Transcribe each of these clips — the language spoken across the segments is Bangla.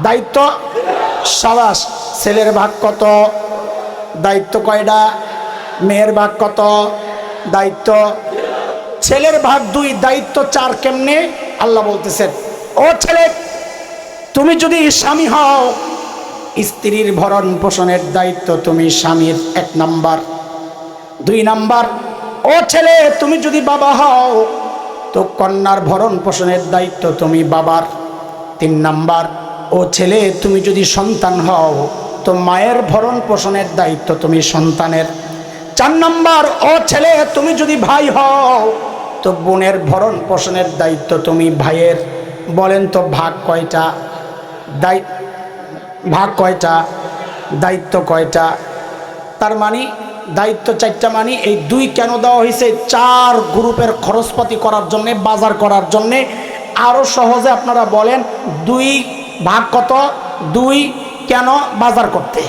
দায়িত্ব সাবাস। ছেলের ভাগ কত? দায়িত্ব কয়টা? মেয়ের ভাগ কত? দায়িত্ব। ছেলের ভাগ 2, দায়িত্ব 4। কেমনে? আল্লাহ বলতেছেন, ও ছেলে, তুমি যদি স্বামী হও, স্ত্রীর ভরণ পোষণের দায়িত্ব তুমি স্বামীর 1 নাম্বার। 2 নাম্বার, ও ছেলে, তুমি যদি বাবা হও তো কন্যার ভরণ পোষণের দায়িত্ব তুমি বাবার। 3 নাম্বার, ও ছেলে, তুমি যদি সন্তান হও তো মায়ের ভরণ পোষণের দায়িত্ব তুমি সন্তানের। 4 নাম্বার, ও ছেলে, তুমি যদি ভাই হও তো বোনের ভরণ পোষণের দায়িত্ব তুমি ভাইয়ের। বলেন তো ভাগ কয়টা? ভাগ কয়টা? দায়িত্ব কয়টা? তার মানে দায়িত্ব 4টা। মানে এই 2 কেন দেওয়া হয়েছে? 4 গ্রুপের খরচপাতি করার জন্যে, বাজার করার জন্যে। আরও সহজে আপনারা বলেন 2 ভাগ কত? 2 কেন বাজার করতে?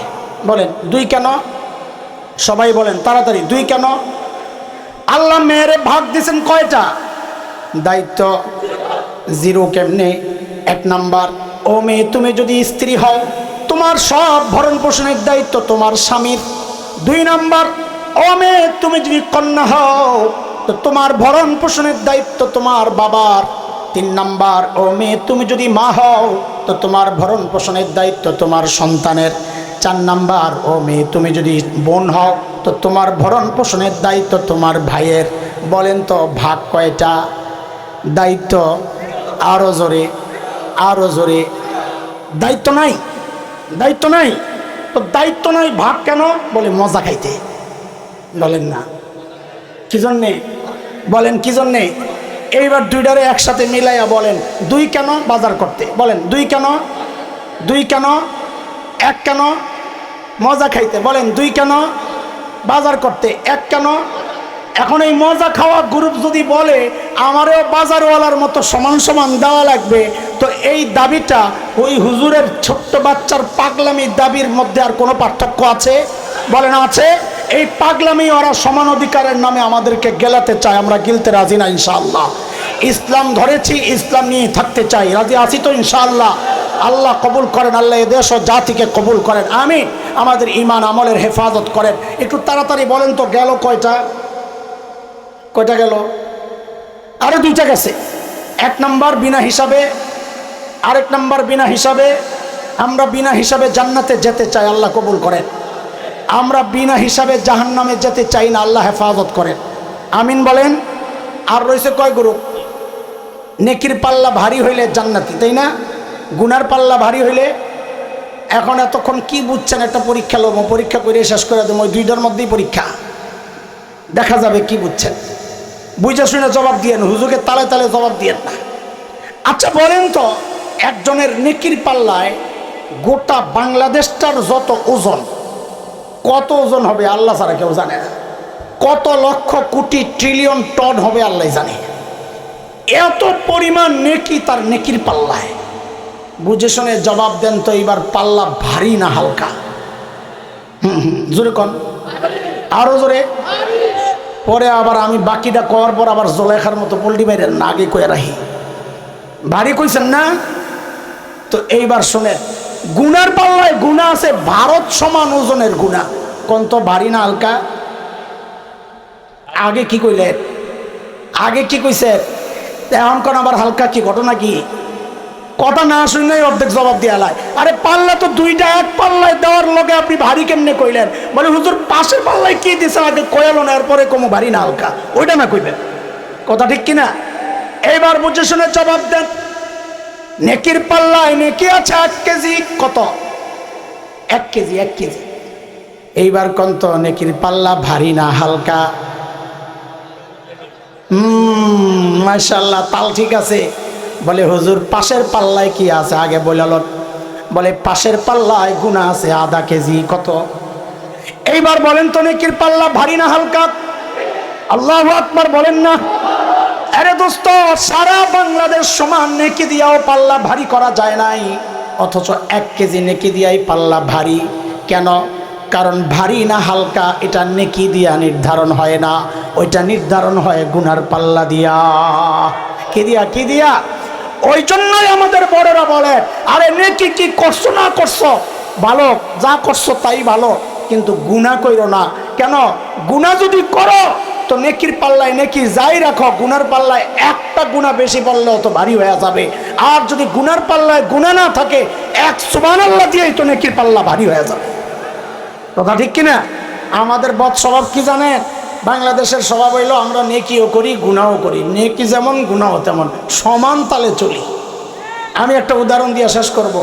বলেন 2 কেন? সবাই বলেন তাড়াতাড়ি, 2 কেন? আল্লাহ মেয়েরে ভাগ দিয়েছেন কয়টা? দায়িত্ব 0। কেমনে? 1 নাম্বার, ও মেয়ে, তুমি যদি স্ত্রী হও তোমার সব ভরণ পোষণের দায়িত্ব তোমার স্বামীর। 2 নাম্বার, ও মেয়ে, তুমি যদি কন্যা হও তো তোমার ভরণ পোষণের দায়িত্ব তোমার বাবার। 3 নাম্বার, ও মেয়ে, তুমি যদি মা হও তো তোমার ভরণ পোষণের দায়িত্ব তোমার সন্তানের। 4 নাম্বার, ও মেয়ে, তুমি যদি বোন হও তো তোমার ভরণ পোষণের দায়িত্ব তোমার ভাইয়ের। বলেন তো ভাগ কয়টা? দায়িত্ব আরো জোরে, আরো জোরে। দায়িত্ব নাই, দায়িত্ব নাই। তো দায়িত্ব নাই, ভাগ কেন? বলে মজা খাইতে। বলেন না কি জন্যে? বলেন কি জন্যে? এইবার 2টারে একসাথে মিলাইয়া বলেন 2 কেন বাজার করতে? বলেন 2 কেন? 2 কেন? 1 কেন? মজা খাইতে। বলেন 2 কেন? বাজার করতে। 1 কেন? এখন এই মজা খাওয়া গ্রুপ যদি বলে আমারও বাজারওয়ালার মতো সমান সমান দেওয়া লাগবে, তো এই দাবিটা ওই হুজুরের ছোট্ট বাচ্চার পাগলামি দাবির মধ্যে আর কোনো পার্থক্য আছে? বলেন আছে? এই পাগলামি ওরা সমান অধিকারের নামে আমাদেরকে গেলাতে চায়। আমরা গিলতে রাজি না ইনশাআল্লাহ। ইসলাম ধরেছি, ইসলাম নিয়ে থাকতে চাই। রাজি আছি তো ইনশাআল্লাহ? আল্লাহ কবুল করেন, আল্লাহ এ দেশ ও জাতিকে কবুল করেন, আমিন। আমাদের ঈমান আমলের হেফাজত করেন। একটু তাড়াতাড়ি বলেন তো গেল কয়টা? কয়টা গেল? আরো 2টা গেছে। 1 নাম্বার বিনা হিসাবে, আরেক নাম্বার বিনা হিসাবে। আমরা বিনা হিসাবে জান্নাতে যেতে চাই, আল্লাহ কবুল করেন। আমরা বিনা হিসাবে জাহান্নামে যেতে চাই না, আল্লাহ হেফাজত করেন, আমিন বলেন। আর রয়েছে কয় গ্রুপ? নেকির পাল্লা ভারী হইলে জান্নাতি, তাই না? গুনার পাল্লা ভারী হইলে। এখন এতক্ষণ কি বুঝছেন? একটা পরীক্ষা লোক, পরীক্ষা করে শেষ করে দেবো। ওই 2টার মধ্যেই পরীক্ষা, দেখা যাবে কি বুঝছেন। বুঝে শুনে জবাব দিয়েন, হুজুরকে তালে তালে জবাব দিয়েন না। আচ্ছা বলেন তো, একজনের নেকির পাল্লায় গোটা বাংলাদেশটার যত ওজন, কত ওজন হবে আল্লাহ ছাড়া কেউ জানে না। কত লক্ষ কোটি ট্রিলিয়ন টন হবে আল্লাহ জানে। এত পরিমাণ নেকি তার নেকির পাল্লায়। বুঝে শুনে জবাব দেন তো, এইবার পাল্লা ভারী না হালকা? জোরে কন, আরো জোরে। পরে আবার আমি বাকিটা করার পর আবার জোলেখার মতো পল্টি বাইরেন না, আগে কয়ে রাখি। ভারী কইছেন না? তো এইবার শোনেন, গুনার পাল্লায় গুণা আছে ভারত সমান ওজনের গুণা। কোন তো ভারী না হালকা? আগে কি কইলেন? আগে কি কইছে? এখন কোন আবার হালকা? কি ঘটনা? কি কথা না শুনলেই অর্ধেক জবাব দিয়ে লাই। আরে পাল্লা তো 2টা, 1 পাল্লায় দেওয়ার লগে আপনি ভারী কেমনে কইলেন? বলে হুজুর পাশের পাল্লায় কি দিছে আগে কয়ালো না, এরপরে কমো ভারী না হালকা, ওইটা না কইবেন। কথা ঠিক কিনা? এইবার বুঝে শুনে জবাব দেন। নেকির পাল্লায় নেকি আছে 1 কেজি। কত? 1 কেজি, 1 কেজি। এইবার কোন তো নেকির পাল্লা ভারী না হালকা? মাশাআল্লাহ, তাল ঠিক আছে। বলে হুজুর পাশের পাল্লায় কি আছে আগে বলল? বলে পাশের পাল্লায় গুনাহ আছে আধা কেজি। কত? এইবার বলেন তো নেকির পাল্লা ভারী না হালকা? আল্লাহু আকবার বলেন না। আরে দোস্ত, সারা বাংলাদেশ সমান নেকি দিয়াও পাল্লা ভারী করা যায় নাই, অথচ 1 কেজি নেকি দিয়াই পাল্লা ভারী। কেন? কারণ ভারী না হালকা এটা নেকি দিয়া নির্ধারণ হয় না, ওইটা নির্ধারণ হয় গুনার পাল্লা দিয়া। কি দিয়া? কি দিয়া? ওই জন্যই আমাদের বড়রা বলে, আরে নেকি কি করছো না করছো ভালো, যা করছো তাই ভালো, কিন্তু গুনাহ কইরো না। কেন? গুনাহ যদি করো তো নেকির পাল্লায় নেকি যাই রাখো, গুনার পাল্লায় একটা গুনাহ বেশি পড়লেও তো ভারী হয়ে যাবে। আর যদি গুনার পাল্লায় গুনাহ না থাকে, এক সুবহানাল্লাহ দিয়েই তো নেকির পাল্লা ভারী হয়ে যাবে। কথা ঠিক কিনা? আমাদের বদ স্বভাব কি জানেন? বাংলাদেশের স্বভাব হইলো আমরা নেকিও করি গুনাহও করি, নেকি যেমন গুনাহ তেমন, সমান তালে চলি। আমি একটা উদাহরণ দিয়ে শেষ করব।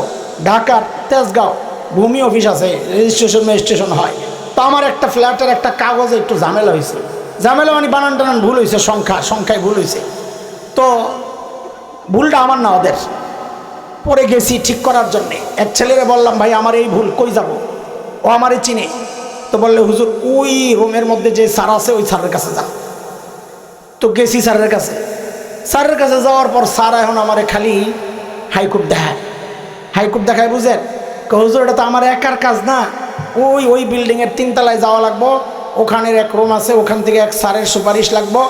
ঢাকার তেজগাঁও ভূমি অফিস আছে, রেজিস্ট্রেশন হয়। তো আমার একটা ফ্ল্যাটের একটা কাগজে একটু ঝামেলা হয়েছে। ঝামেলা মানে বানান টানান ভুল হয়েছে, সংখ্যায় ভুল হয়েছে। তো ভুলটা আমার না, ওদের। পরে গেছি ঠিক করার জন্যে। এক ছেলেরে বললাম, ভাই আমার এই ভুল, কই যাব? ও আমারে চিনে। তো বললে, হুজুর ওই রুমের মধ্যে যে স্যার আছে ওই স্যারের কাছে যান। তো গেছি স্যারের কাছে। স্যারের কাছে যাওয়ার পর স্যার এখন আমারে খালি হাইকোর্ট দেখায় বুঝেন। হুজুর এটা তো আমার একার কাজ না, ওই বিল্ডিংয়ের 3 তলায় যাওয়া লাগবো, ওখানের এক রুম আছে, ওখান থেকে এক স্যারের সুপারিশ লাগবো,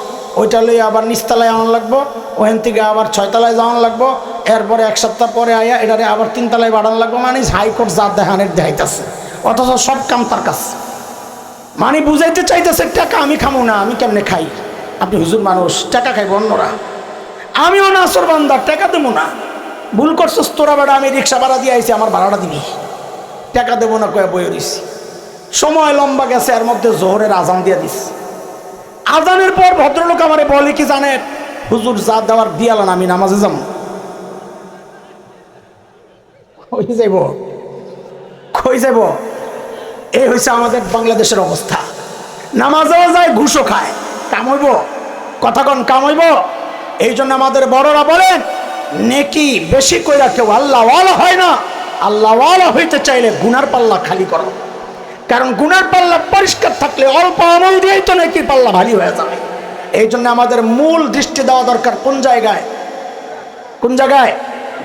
ওইটা লইয়া আবার নিচতলায় আনা লাগবো, ওখান থেকে আবার 6 তলায় যাওয়ানো লাগবো, এরপরে 1 সপ্তাহ পরে আয়া এটারে আবার 3 তলায় বাড়ানো লাগবো। মানে হাইকোর্ট যা দেখানের দেখাইতেছে, অথচ সব কাম তার কাছে। মানে বুঝাইতে চাইতেছে টাকা আমি খামো না, আমি কেমনে খাই? আপনি হুজুর মানুষ, টাকা খাইব অন্যরা, আমিও না আসর বান্দা, টাকা দেবো না। ভুল করছিস তোরা বেড়া, আমি রিক্সা ভাড়া দিয়ে আইছি, আমার ভাড়াটা দিবি, টাকা দেবো না কয়ে বয়ে দিছি। সময় লম্বা গেছে, এর মধ্যে জোহরের আজান দিয়ে দিস। আজানের পর ভদ্রলোক আমারে বলে কি জানেন, হুজুর যা দেওয়ার দিয়ালেন, আমি নামাজে যাবো। কই যাইব? এই হয়েছে আমাদের বাংলাদেশের অবস্থা। নামাজেও যায়, ঘুষও খায়, কামইব কথা কন, কামইব। এই জন্য আমাদের বড়রা বলেন, নেকি বেশি কইরা কেউ আল্লাহওয়ালা হয় না। আল্লাহওয়ালা হইতে চাইলে গুনার পাল্লা খালি করো। কারণ গুনার পাল্লা পরিষ্কার থাকলে অল্প আমল দিয়েই তো নেকির পাল্লা ভারী হয়ে যাবে। এই জন্য আমাদের মূল দৃষ্টি দেওয়া দরকার কোন জায়গায়?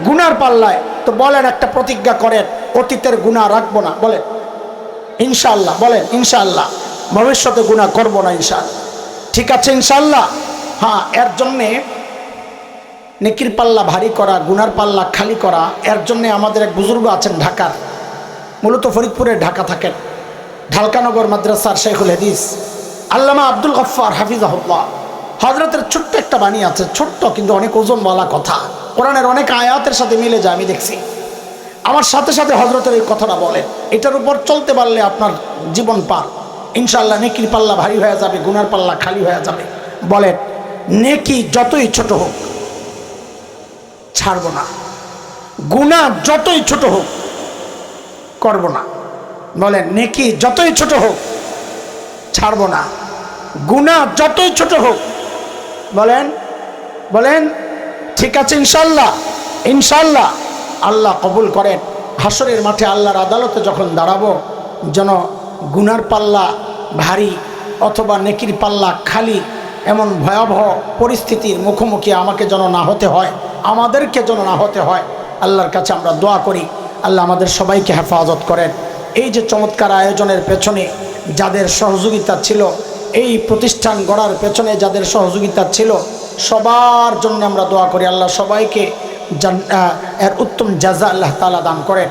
গুনার পাল্লায়। তো বলেন, একটা প্রতিজ্ঞা করেন, অতীতের গুনাহ রাখবো না, বলেন ইনশাআল্লাহ। বলেন ইনশাআল্লাহ, ভবিষ্যতে গুনাহ করবো না ইনশাআল্লাহ। ঠিক আছে ইনশাআল্লাহ? হ্যাঁ, এর জন্যে নেকির পাল্লা ভারী করা, গুনার পাল্লা খালি করা, এর জন্যে আমাদের এক বুজুর্গ আছেন ঢাকার, মূলত ফরিদপুরে ঢাকা থাকেন, ঢালকানগর মাদ্রাসার শেখুল হাদিস আল্লামা আব্দুল গফফার হাফিজাহুল্লাহ। হযরতের ছোট্ট একটা বাণী আছে, ছোট্ট কিন্তু অনেক ওজনওয়ালা কথা, কোরআনের অনেক আয়াতের সাথে মিলে যায়। আমি দেখছি, আমার সাথে সাথে হযরতের এই কথাটা বলেন, এটার উপর চলতে পারলে আপনার জীবন পার ইনশাআল্লাহ। নেকির পাল্লা ভারী হয়ে যাবে, গুনার পাল্লা খালি হয়ে যাবে। বলেন, নেকি যতই ছোট হোক ছাড়বো না, গুনাহ যতই ছোট হোক করব না। বলেন, নেকি যতই ছোট হোক ছাড়বো না, গুনাহ যতই ছোট হোক। বলেন ঠিক আছে ইনশাআল্লাহ? ইনশাআল্লাহ। আল্লাহ কবুল করেন। হাসরের মাঠে আল্লাহর আদালতে যখন দাঁড়াবো, যেন গুনার পাল্লা ভারী অথবা নেকির পাল্লা খালি, এমন ভয়াবহ পরিস্থিতির মুখোমুখি আমাকে যেন না হতে হয়, আমাদেরকে যেন না হতে হয়। আল্লাহর কাছে আমরা দোয়া করি, আল্লাহ আমাদের সবাইকে হেফাজত করেন। এই যে চমৎকার আয়োজনের পেছনে যাদের সহযোগিতা ছিল, এই প্রতিষ্ঠান গড়ার পেছনে যাদের সহযোগিতা ছিল, সবার জন্য আমরা দোয়া করি, আল্লাহ সবাইকে এর উত্তম জাযা আল্লাহ তাআলা দান করেন।